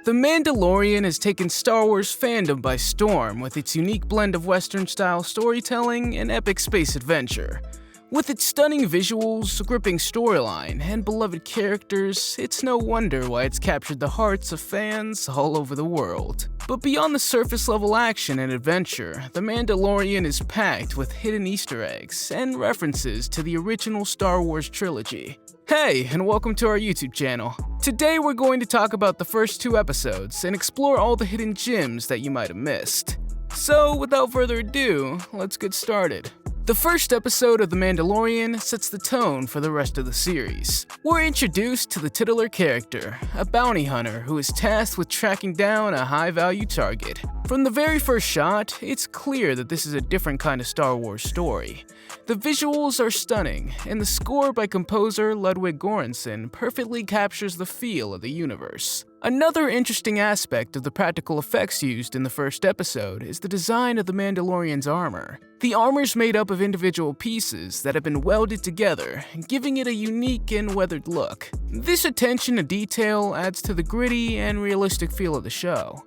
The Mandalorian has taken Star Wars fandom by storm with its unique blend of Western-style storytelling and epic space adventure. With its stunning visuals, gripping storyline, and beloved characters, it's no wonder why it's captured the hearts of fans all over the world. But beyond the surface-level action and adventure, The Mandalorian is packed with hidden Easter eggs and references to the original Star Wars trilogy. Hey, and welcome to our YouTube channel. Today we're going to talk about the first 2 episodes and explore all the hidden gems that you might have missed. So, without further ado, let's get started. The first episode of The Mandalorian sets the tone for the rest of the series. We're introduced to the titular character, a bounty hunter who is tasked with tracking down a high-value target. From the very first shot, it's clear that this is a different kind of Star Wars story. The visuals are stunning, and the score by composer Ludwig Göransson perfectly captures the feel of the universe. Another interesting aspect of the practical effects used in the first episode is the design of the Mandalorian's armor. The armor's made up of individual pieces that have been welded together, giving it a unique and weathered look. This attention to detail adds to the gritty and realistic feel of the show.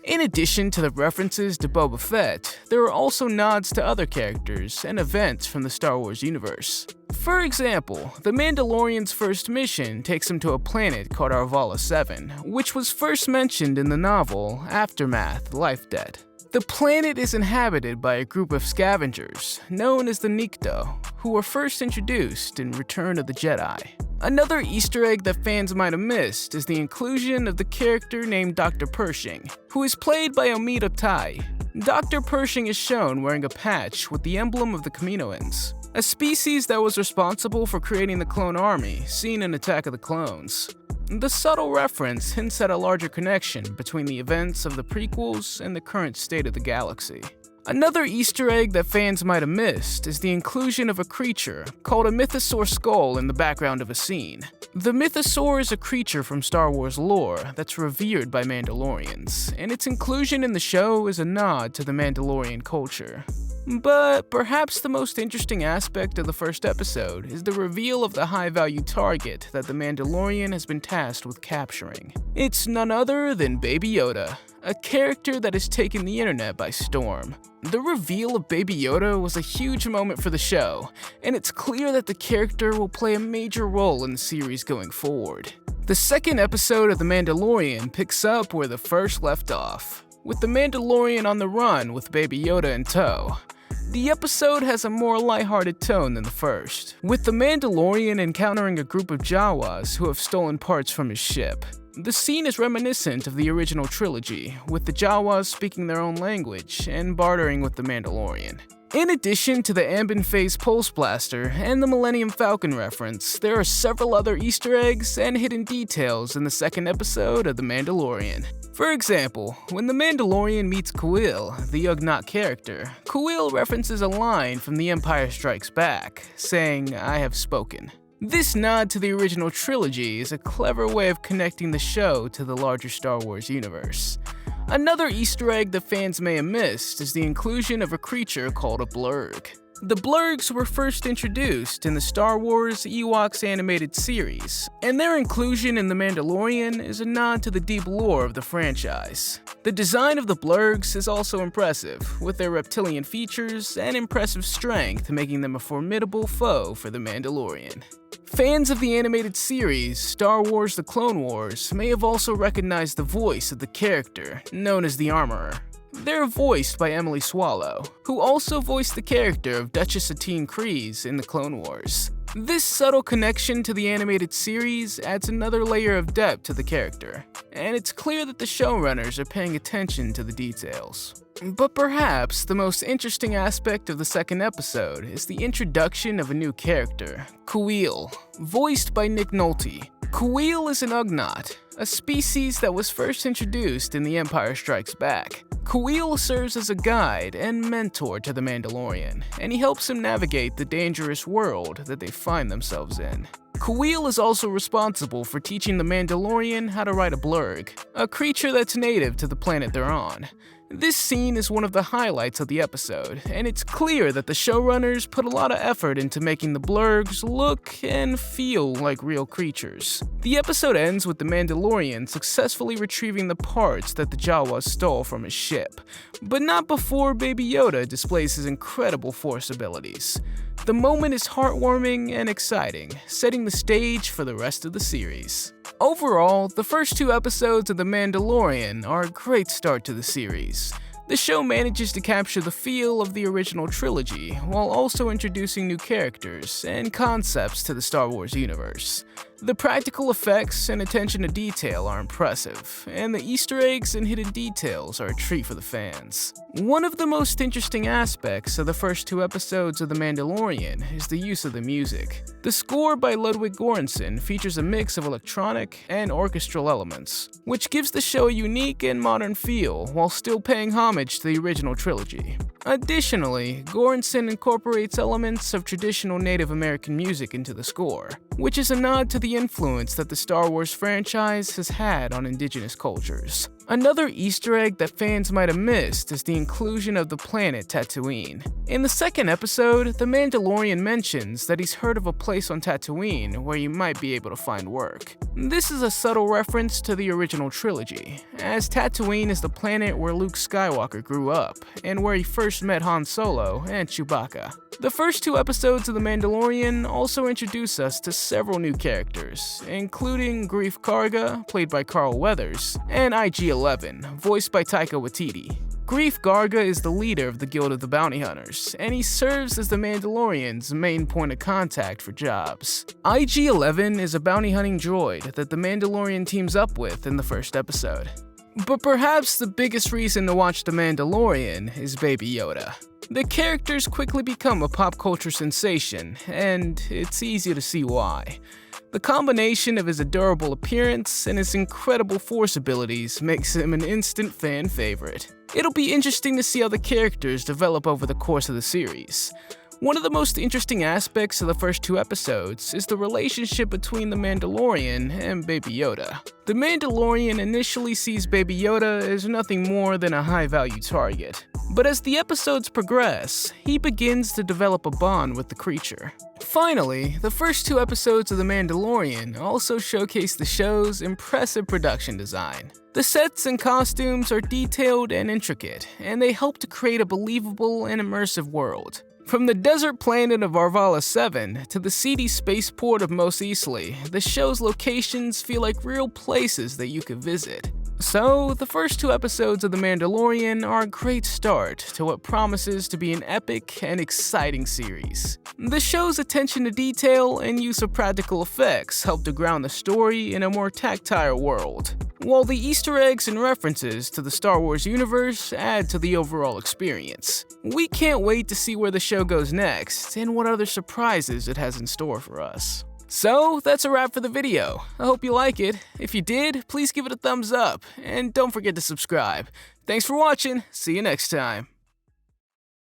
In addition to the references to Boba Fett, there are also nods to other characters and events from the Star Wars universe. For example, the Mandalorian's first mission takes him to a planet called Arvala 7, which was first mentioned in the novel Aftermath: Life Debt. The planet is inhabited by a group of scavengers, known as the Nikto, who were first introduced in Return of the Jedi. Another Easter egg that fans might have missed is the inclusion of the character named Dr. Pershing, who is played by Omid Aptai. Dr. Pershing is shown wearing a patch with the emblem of the Kaminoans, a species that was responsible for creating the clone army seen in Attack of the Clones. The subtle reference hints at a larger connection between the events of the prequels and the current state of the galaxy. Another Easter egg that fans might have missed is the inclusion of a creature called a mythosaur skull in the background of a scene. The mythosaur is a creature from Star Wars lore that's revered by Mandalorians, and its inclusion in the show is a nod to the Mandalorian culture. But perhaps the most interesting aspect of the first episode is the reveal of the high-value target that the Mandalorian has been tasked with capturing. It's none other than Baby Yoda, a character that has taken the internet by storm. The reveal of Baby Yoda was a huge moment for the show, and it's clear that the character will play a major role in the series going forward. The second episode of The Mandalorian picks up where the first left off, with the Mandalorian on the run with Baby Yoda in tow. The episode has a more lighthearted tone than the first, with the Mandalorian encountering a group of Jawas who have stolen parts from his ship. The scene is reminiscent of the original trilogy, with the Jawas speaking their own language and bartering with the Mandalorian. In addition to the Ambin Phase Pulse Blaster and the Millennium Falcon reference, there are several other Easter eggs and hidden details in the second episode of The Mandalorian. For example, when the Mandalorian meets Kuiil, the Ugnaught character, Kuiil references a line from The Empire Strikes Back, saying, "I have spoken." This nod to the original trilogy is a clever way of connecting the show to the larger Star Wars universe. Another Easter egg that fans may have missed is the inclusion of a creature called a blurg. The blurgs were first introduced in the Star Wars Ewoks animated series, and their inclusion in The Mandalorian is a nod to the deep lore of the franchise. The design of the blurgs is also impressive, with their reptilian features and impressive strength making them a formidable foe for The Mandalorian. Fans of the animated series Star Wars: The Clone Wars may have also recognized the voice of the character, known as the Armorer. They're voiced by Emily Swallow, who also voiced the character of Duchess Satine Kryze in The Clone Wars. This subtle connection to the animated series adds another layer of depth to the character, and it's clear that the showrunners are paying attention to the details. But perhaps the most interesting aspect of the second episode is the introduction of a new character, Kuiil, voiced by Nick Nolte. Kuiil is an Ugnaught, a species that was first introduced in The Empire Strikes Back. Kuiil serves as a guide and mentor to the Mandalorian, and he helps him navigate the dangerous world that they find themselves in. Kuiil is also responsible for teaching the Mandalorian how to ride a blurg, a creature that's native to the planet they're on. This scene is one of the highlights of the episode, and it's clear that the showrunners put a lot of effort into making the blurgs look and feel like real creatures. The episode ends with the Mandalorian successfully retrieving the parts that the Jawas stole from his ship, but not before Baby Yoda displays his incredible Force abilities. The moment is heartwarming and exciting, setting the stage for the rest of the series. Overall, the first 2 episodes of The Mandalorian are a great start to the series. The show manages to capture the feel of the original trilogy, while also introducing new characters and concepts to the Star Wars universe. The practical effects and attention to detail are impressive, and the Easter eggs and hidden details are a treat for the fans. One of the most interesting aspects of the first 2 episodes of The Mandalorian is the use of the music. The score by Ludwig Göransson features a mix of electronic and orchestral elements, which gives the show a unique and modern feel while still paying homage to the original trilogy. Additionally, Göransson incorporates elements of traditional Native American music into the score, which is a nod to the influence that the Star Wars franchise has had on indigenous cultures. Another Easter egg that fans might have missed is the inclusion of the planet Tatooine. In the second episode, the Mandalorian mentions that he's heard of a place on Tatooine where you might be able to find work. This is a subtle reference to the original trilogy, as Tatooine is the planet where Luke Skywalker grew up, and where he first met Han Solo and Chewbacca. The first 2 episodes of The Mandalorian also introduce us to several new characters, including Greef Karga, played by Carl Weathers, and IG-11, voiced by Taika Waititi. Greef Karga is the leader of the Guild of the Bounty Hunters, and he serves as the Mandalorian's main point of contact for jobs. IG-11 is a bounty hunting droid that the Mandalorian teams up with in the first episode. But perhaps the biggest reason to watch The Mandalorian is Baby Yoda. The characters quickly become a pop culture sensation, and it's easy to see why. The combination of his adorable appearance and his incredible Force abilities makes him an instant fan favorite. It'll be interesting to see how the characters develop over the course of the series. One of the most interesting aspects of the first 2 episodes is the relationship between the Mandalorian and Baby Yoda. The Mandalorian initially sees Baby Yoda as nothing more than a high-value target, but as the episodes progress, he begins to develop a bond with the creature. Finally, the first 2 episodes of The Mandalorian also showcase the show's impressive production design. The sets and costumes are detailed and intricate, and they help to create a believable and immersive world. From the desert planet of Arvala 7 to the seedy spaceport of Mos Eisley, the show's locations feel like real places that you could visit. So, the first 2 episodes of The Mandalorian are a great start to what promises to be an epic and exciting series. The show's attention to detail and use of practical effects help to ground the story in a more tactile world, while the Easter eggs and references to the Star Wars universe add to the overall experience. We can't wait to see where the show goes next and what other surprises it has in store for us. So, that's a wrap for the video. I hope you like it. If you did, please give it a thumbs up, and don't forget to subscribe. Thanks for watching, see you next time.